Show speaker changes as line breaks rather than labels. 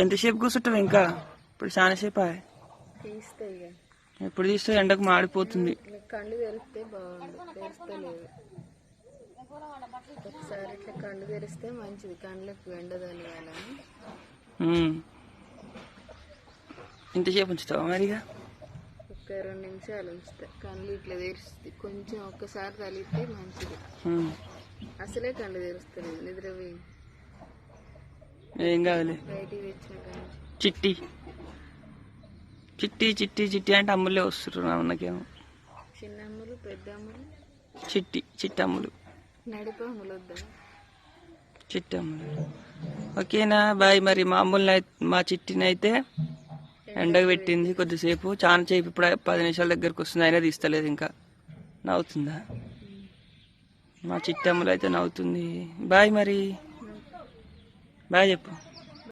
ఎంతసేపు కూర్చుంటావు ఇంకా? ఇప్పుడు చాలాసేపు
తీస్తాయి.
ఎప్పుడు తీస్తే ఎండకు మాడిపోతుంది.
కళ్ళు తెరిస్తే బాగుండు, తెరిస్తే లేదు. ఒకసారి ఇట్లా కళ్ళు తెరిస్తే మంచిది, కళ్ళకు ఎండ తగలాలని.
ఇంతసేపు ఉంచుతావా మరిగా?
ఒక 2 నిమిషాలు ఉంచుతా. కళ్ళు ఇట్లా తెరిస్తే కొంచెం ఒక్కసారి తగిలితే మంచిది. అసలే కళ్ళు తెరుస్తలేదు, నిద్రపోయి.
ఏం కాదులే.
బయటికి తెచ్చిన కానీ
చిట్టి చిట్టి చిట్టి చిట్టి అంటే అమ్ములే వస్తున్నారు. నాకేమో
చిన్న అమ్ములు, పెద్ద అమ్ములు,
చిట్టి అమ్ములు,
నడిపి అమ్ములు వద్దా?
చిట్టి అమ్ములు. ఓకేనా, బాయ్. మరి మా అమ్ముల్ని మా చిట్టిని అయితే ఎండకు పెట్టింది కొద్దిసేపు, చాలా సేపు. ఇప్పుడు 10 నిమిషాల దగ్గరకు వస్తుంది, అయినా తీస్తలేదు ఇంకా. నవ్వుతుందా? మా చిట్టి అమ్ములు అయితే నవ్వుతుంది. బాయ్ మరి, బాయ్ చెప్పు.